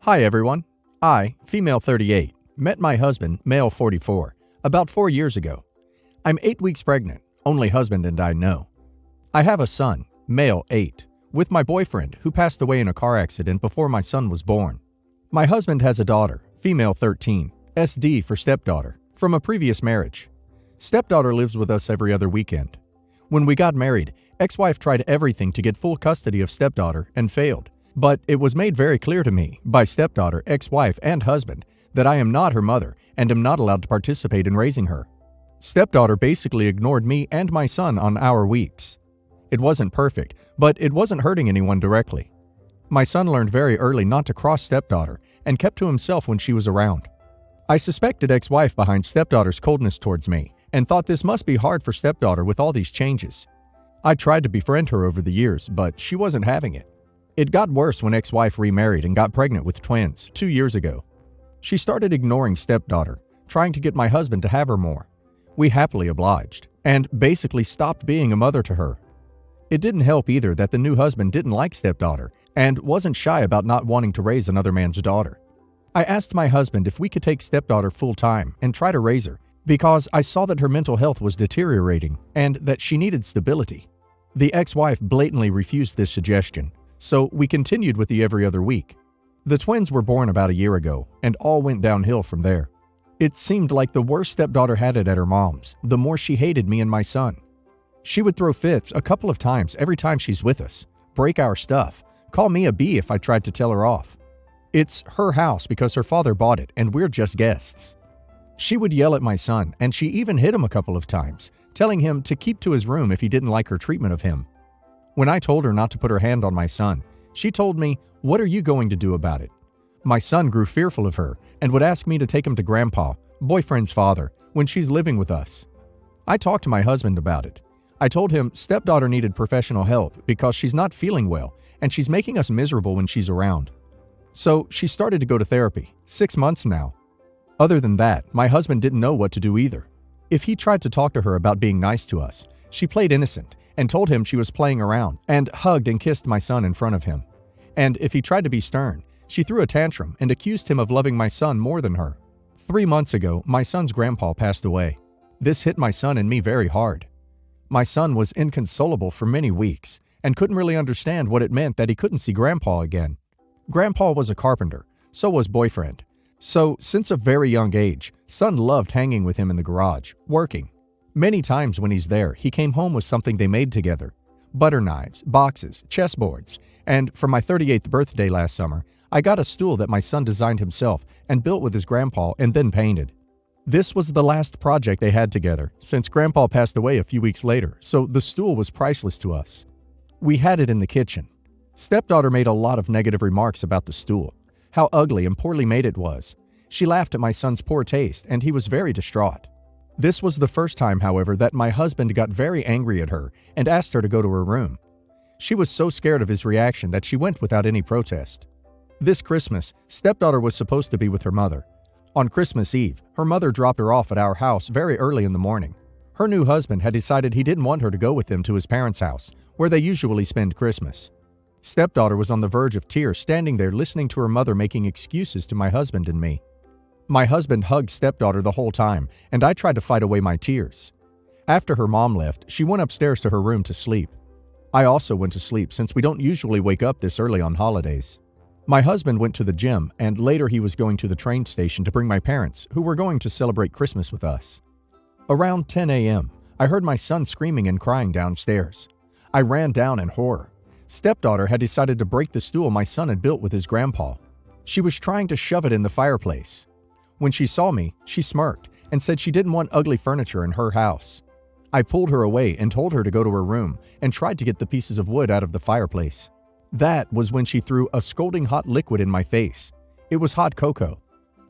Hi everyone. I, female 38, met my husband, male 44, about 4 years ago. I'm 8 weeks pregnant, only husband and I know. I have a son, male 8, with my boyfriend who passed away in a car accident before my son was born. My husband has a daughter, female 13, SD for stepdaughter, from a previous marriage. Stepdaughter lives with us every other weekend. When we got married, ex-wife tried everything to get full custody of stepdaughter and failed. But it was made very clear to me, by stepdaughter, ex-wife, and husband, that I am not her mother and am not allowed to participate in raising her. Stepdaughter basically ignored me and my son on our weeks. It wasn't perfect, but it wasn't hurting anyone directly. My son learned very early not to cross stepdaughter and kept to himself when she was around. I suspected ex-wife behind stepdaughter's coldness towards me and thought this must be hard for stepdaughter with all these changes. I tried to befriend her over the years, but she wasn't having it. It got worse when ex-wife remarried and got pregnant with twins 2 years ago. She started ignoring stepdaughter, trying to get my husband to have her more. We happily obliged, and basically stopped being a mother to her. It didn't help either that the new husband didn't like stepdaughter and wasn't shy about not wanting to raise another man's daughter. I asked my husband if we could take stepdaughter full-time and try to raise her, because I saw that her mental health was deteriorating and that she needed stability. The ex-wife blatantly refused this suggestion, so we continued with the every other week. The twins were born about a year ago, and all went downhill from there. It seemed like the worse stepdaughter had it at her mom's, the more she hated me and my son. She would throw fits a couple of times every time she's with us, break our stuff, call me a bee if I tried to tell her off. It's her house because her father bought it and we're just guests. She would yell at my son, and she even hit him a couple of times, telling him to keep to his room if he didn't like her treatment of him. When I told her not to put her hand on my son, she told me, "What are you going to do about it?" My son grew fearful of her and would ask me to take him to Grandpa, boyfriend's father, when she's living with us. I talked to my husband about it. I told him stepdaughter needed professional help because she's not feeling well and she's making us miserable when she's around. So she started to go to therapy, 6 months now. Other than that, my husband didn't know what to do either. If he tried to talk to her about being nice to us, she played innocent and told him she was playing around and hugged and kissed my son in front of him. And if he tried to be stern, she threw a tantrum and accused him of loving my son more than her. 3 months ago, my son's grandpa passed away. This hit my son and me very hard. My son was inconsolable for many weeks and couldn't really understand what it meant that he couldn't see grandpa again. Grandpa was a carpenter, so was boyfriend. So, since a very young age, son loved hanging with him in the garage, working. Many times when he's there, he came home with something they made together. Butter knives, boxes, chessboards, and for my 38th birthday last summer, I got a stool that my son designed himself and built with his grandpa and then painted. This was the last project they had together, since grandpa passed away a few weeks later, so the stool was priceless to us. We had it in the kitchen. Stepdaughter made a lot of negative remarks about the stool, how ugly and poorly made it was. She laughed at my son's poor taste and he was very distraught. This was the first time, however, that my husband got very angry at her and asked her to go to her room. She was so scared of his reaction that she went without any protest. This Christmas, stepdaughter was supposed to be with her mother. On Christmas Eve, her mother dropped her off at our house very early in the morning. Her new husband had decided he didn't want her to go with him to his parents' house, where they usually spend Christmas. Stepdaughter was on the verge of tears standing there listening to her mother making excuses to my husband and me. My husband hugged stepdaughter the whole time, and I tried to fight away my tears. After her mom left, she went upstairs to her room to sleep. I also went to sleep since we don't usually wake up this early on holidays. My husband went to the gym, and later he was going to the train station to bring my parents, who were going to celebrate Christmas with us. Around 10 a.m., I heard my son screaming and crying downstairs. I ran down in horror. Stepdaughter had decided to break the stool my son had built with his grandpa. She was trying to shove it in the fireplace. When she saw me, she smirked and said she didn't want ugly furniture in her house. I pulled her away and told her to go to her room and tried to get the pieces of wood out of the fireplace. That was when she threw a scalding hot liquid in my face. It was hot cocoa.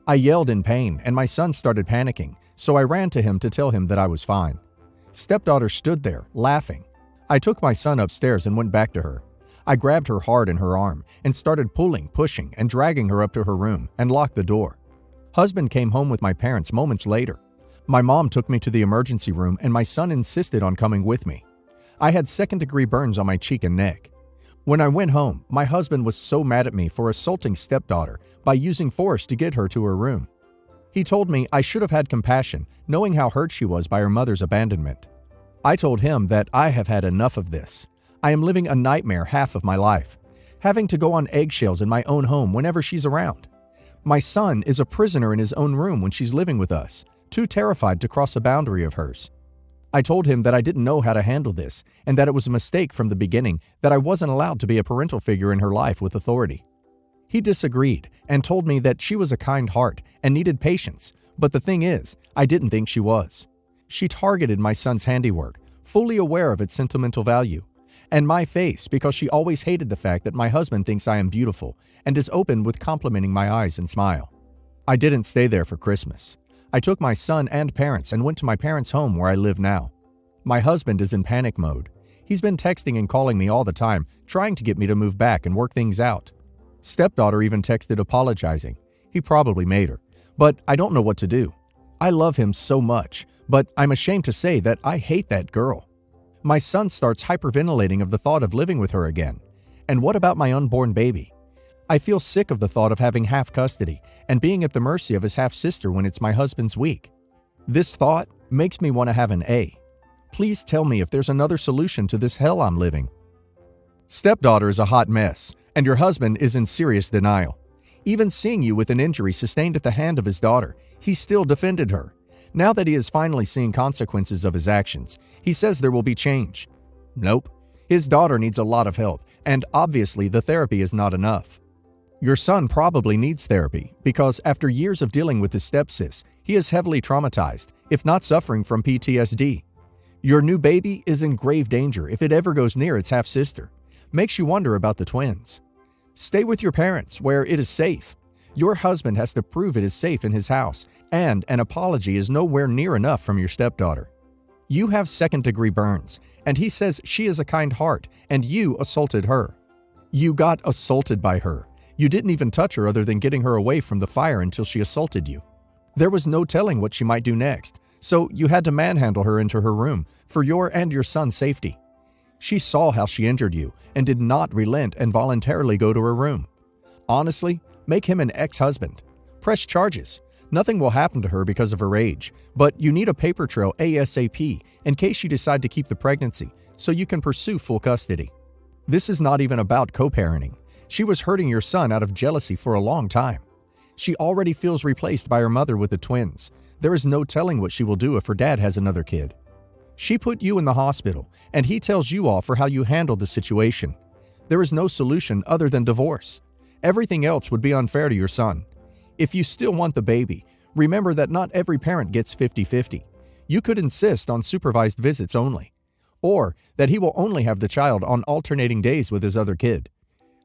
I yelled in pain and my son started panicking, so I ran to him to tell him that I was fine. Stepdaughter stood there, laughing. I took my son upstairs and went back to her. I grabbed her hard in her arm and started pulling, pushing, and dragging her up to her room and locked the door. Husband came home with my parents moments later. My mom took me to the emergency room and my son insisted on coming with me. I had second-degree burns on my cheek and neck. When I went home, my husband was so mad at me for assaulting stepdaughter by using force to get her to her room. He told me I should have had compassion, knowing how hurt she was by her mother's abandonment. I told him that I have had enough of this. I am living a nightmare half of my life, having to go on eggshells in my own home whenever she's around. My son is a prisoner in his own room when she's living with us, too terrified to cross a boundary of hers. I told him that I didn't know how to handle this and that it was a mistake from the beginning that I wasn't allowed to be a parental figure in her life with authority. He disagreed and told me that she was a kind heart and needed patience, but the thing is, I didn't think she was. She targeted my son's handiwork, fully aware of its sentimental value, and my face because she always hated the fact that my husband thinks I am beautiful and is open with complimenting my eyes and smile. I didn't stay there for Christmas. I took my son and parents and went to my parents' home where I live now. My husband is in panic mode. He's been texting and calling me all the time, trying to get me to move back and work things out. Stepdaughter even texted apologizing. He probably made her, but I don't know what to do. I love him so much, but I'm ashamed to say that I hate that girl. My son starts hyperventilating of the thought of living with her again. And what about my unborn baby? I feel sick of the thought of having half custody and being at the mercy of his half-sister when it's my husband's week. This thought makes me want to have an A. Please tell me if there's another solution to this hell I'm living. Stepdaughter is a hot mess, and your husband is in serious denial. Even seeing you with an injury sustained at the hand of his daughter, he still defended her. Now that he is finally seeing consequences of his actions, he says there will be change. Nope. His daughter needs a lot of help, and obviously the therapy is not enough. Your son probably needs therapy because after years of dealing with his stepsis, he is heavily traumatized, if not suffering from PTSD. Your new baby is in grave danger if it ever goes near its half-sister. Makes you wonder about the twins. Stay with your parents where it is safe. Your husband has to prove it is safe in his house, and an apology is nowhere near enough from your stepdaughter. You have second-degree burns, and he says she is a kind heart, and you assaulted her. You got assaulted by her. You didn't even touch her other than getting her away from the fire until she assaulted you. There was no telling what she might do next, so you had to manhandle her into her room for your and your son's safety. She saw how she injured you and did not relent and voluntarily go to her room. Honestly, make him an ex-husband. Press charges. Nothing will happen to her because of her age, but you need a paper trail ASAP in case you decide to keep the pregnancy so you can pursue full custody. This is not even about co-parenting. She was hurting your son out of jealousy for a long time. She already feels replaced by her mother with the twins. There is no telling what she will do if her dad has another kid. She put you in the hospital, and he tells you off for how you handled the situation. There is no solution other than divorce. Everything else would be unfair to your son. If you still want the baby, remember that not every parent gets 50-50. You could insist on supervised visits only, or that he will only have the child on alternating days with his other kid.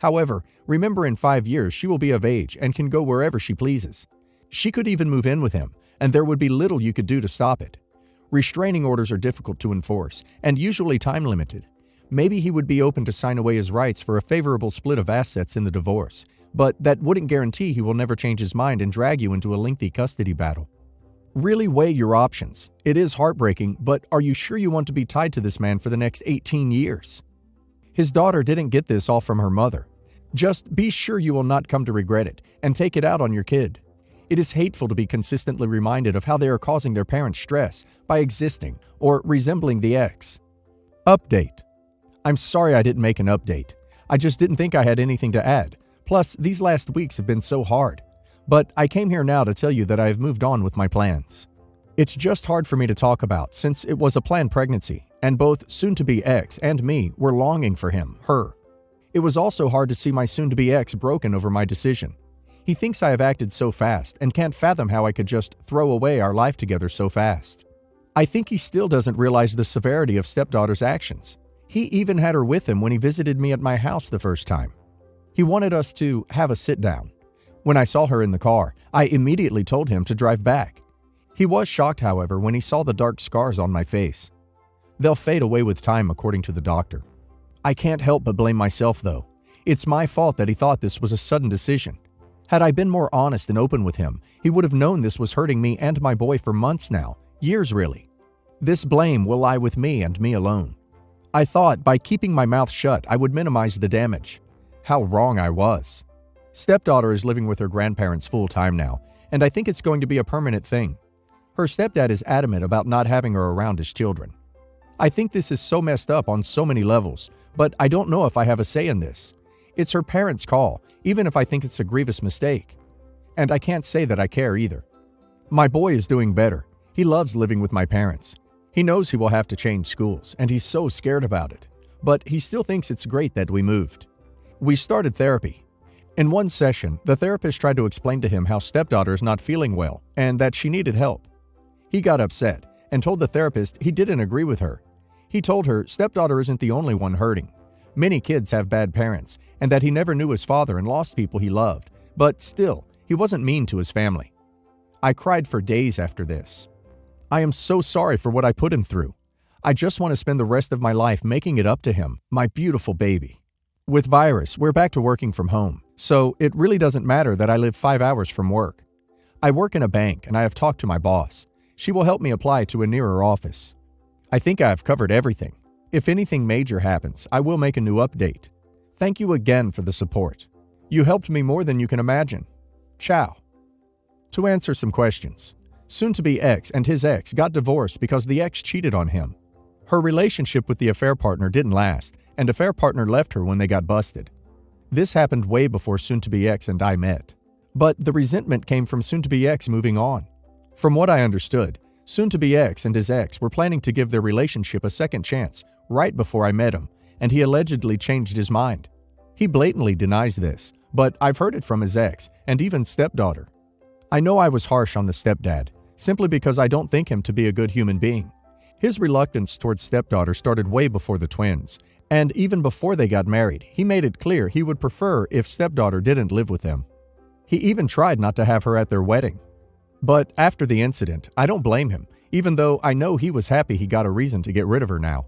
However, remember in 5 years she will be of age and can go wherever she pleases. She could even move in with him, and there would be little you could do to stop it. Restraining orders are difficult to enforce and usually time-limited. Maybe he would be open to sign away his rights for a favorable split of assets in the divorce, but that wouldn't guarantee he will never change his mind and drag you into a lengthy custody battle. Really weigh your options. It is heartbreaking, but are you sure you want to be tied to this man for the next 18 years? His daughter didn't get this all from her mother. Just be sure you will not come to regret it and take it out on your kid. It is hateful to be consistently reminded of how they are causing their parents stress by existing or resembling the ex. Update. I'm sorry I didn't make an update. I just didn't think I had anything to add. Plus, these last weeks have been so hard. But I came here now to tell you that I have moved on with my plans. It's just hard for me to talk about since it was a planned pregnancy, and both soon-to-be ex and me were longing for him, her. It was also hard to see my soon-to-be ex broken over my decision. He thinks I have acted so fast and can't fathom how I could just throw away our life together so fast. I think he still doesn't realize the severity of stepdaughter's actions. He even had her with him when he visited me at my house the first time. He wanted us to have a sit-down. When I saw her in the car, I immediately told him to drive back. He was shocked, however, when he saw the dark scars on my face. They'll fade away with time, according to the doctor. I can't help but blame myself, though. It's my fault that he thought this was a sudden decision. Had I been more honest and open with him, he would have known this was hurting me and my boy for months now, years really. This blame will lie with me and me alone. I thought by keeping my mouth shut, I would minimize the damage. How wrong I was. Stepdaughter is living with her grandparents full-time now, and I think it's going to be a permanent thing. Her stepdad is adamant about not having her around his children. I think this is so messed up on so many levels, but I don't know if I have a say in this. It's her parents' call, even if I think it's a grievous mistake. And I can't say that I care either. My boy is doing better. He loves living with my parents. He knows he will have to change schools, and he's so scared about it. But he still thinks it's great that we moved. We started therapy. In one session, the therapist tried to explain to him how stepdaughter is not feeling well and that she needed help. He got upset and told the therapist he didn't agree with her. He told her stepdaughter isn't the only one hurting. Many kids have bad parents, and that he never knew his father and lost people he loved. But still, he wasn't mean to his family. I cried for days after this. I am so sorry for what I put him through. I just want to spend the rest of my life making it up to him, my beautiful baby. With virus, we're back to working from home, so it really doesn't matter that I live 5 hours from work. I work in a bank and I have talked to my boss. She will help me apply to a nearer office. I think I have covered everything. If anything major happens, I will make a new update. Thank you again for the support. You helped me more than you can imagine. Ciao. To answer some questions. Soon-to-be ex and his ex got divorced because the ex cheated on him. Her relationship with the affair partner didn't last, and affair partner left her when they got busted. This happened way before soon-to-be ex and I met. But the resentment came from soon-to-be ex moving on. From what I understood, soon-to-be ex and his ex were planning to give their relationship a second chance right before I met him, and he allegedly changed his mind. He blatantly denies this, but I've heard it from his ex and even stepdaughter. I know I was harsh on the stepdad, simply because I don't think him to be a good human being. His reluctance towards stepdaughter started way before the twins, and even before they got married, he made it clear he would prefer if stepdaughter didn't live with them. He even tried not to have her at their wedding. But after the incident, I don't blame him, even though I know he was happy he got a reason to get rid of her now.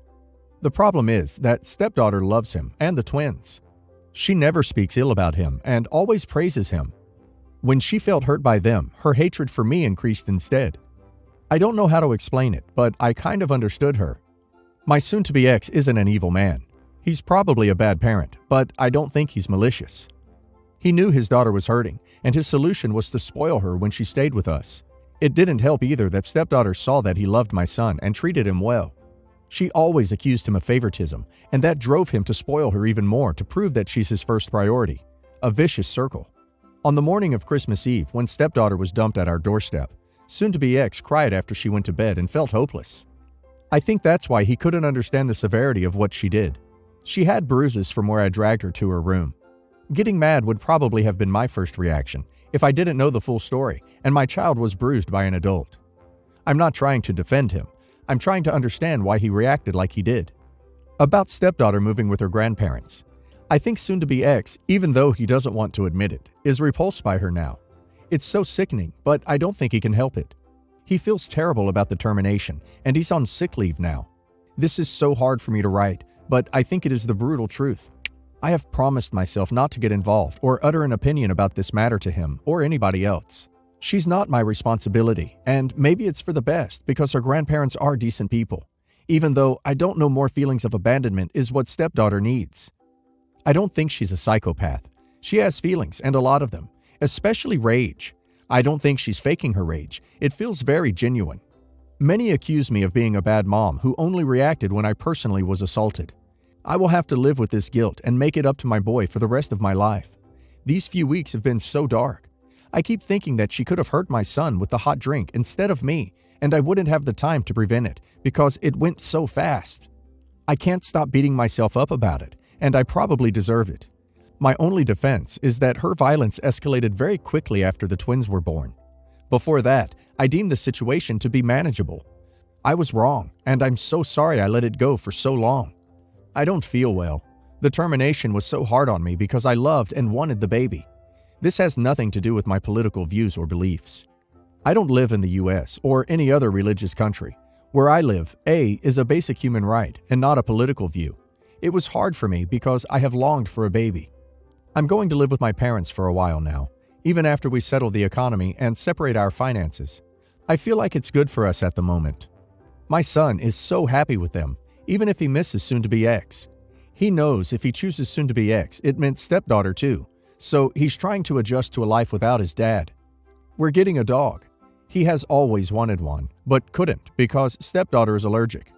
The problem is that stepdaughter loves him and the twins. She never speaks ill about him and always praises him. When she felt hurt by them, her hatred for me increased instead. I don't know how to explain it, but I kind of understood her. My soon-to-be ex isn't an evil man. He's probably a bad parent, but I don't think he's malicious. He knew his daughter was hurting, and his solution was to spoil her when she stayed with us. It didn't help either that stepdaughter saw that he loved my son and treated him well. She always accused him of favoritism, and that drove him to spoil her even more to prove that she's his first priority. A vicious circle. On the morning of Christmas Eve, when stepdaughter was dumped at our doorstep, soon-to-be ex cried after she went to bed and felt hopeless. I think that's why he couldn't understand the severity of what she did. She had bruises from where I dragged her to her room. Getting mad would probably have been my first reaction if I didn't know the full story and my child was bruised by an adult. I'm not trying to defend him. I'm trying to understand why he reacted like he did. About stepdaughter moving with her grandparents. I think soon-to-be ex, even though he doesn't want to admit it, is repulsed by her now. It's so sickening, but I don't think he can help it. He feels terrible about the termination, and he's on sick leave now. This is so hard for me to write, but I think it is the brutal truth. I have promised myself not to get involved or utter an opinion about this matter to him or anybody else. She's not my responsibility, and maybe it's for the best because her grandparents are decent people, even though I don't know more feelings of abandonment is what stepdaughter needs. I don't think she's a psychopath. She has feelings, and a lot of them, especially rage. I don't think she's faking her rage. It feels very genuine. Many accuse me of being a bad mom who only reacted when I personally was assaulted. I will have to live with this guilt and make it up to my boy for the rest of my life. These few weeks have been so dark. I keep thinking that she could have hurt my son with the hot drink instead of me, and I wouldn't have the time to prevent it because it went so fast. I can't stop beating myself up about it, and I probably deserve it. My only defense is that her violence escalated very quickly after the twins were born. Before that, I deemed the situation to be manageable. I was wrong, and I'm so sorry I let it go for so long. I don't feel well. The termination was so hard on me because I loved and wanted the baby. This has nothing to do with my political views or beliefs. I don't live in the US or any other religious country. Where I live, A is a basic human right and not a political view. It was hard for me because I have longed for a baby. I'm going to live with my parents for a while now, even after we settle the economy and separate our finances. I feel like it's good for us at the moment. My son is so happy with them. even if he misses soon-to-be ex. He knows if he chooses soon-to-be ex, it meant stepdaughter too, so he's trying to adjust to a life without his dad. We're getting a dog. He has always wanted one, but couldn't because stepdaughter is allergic.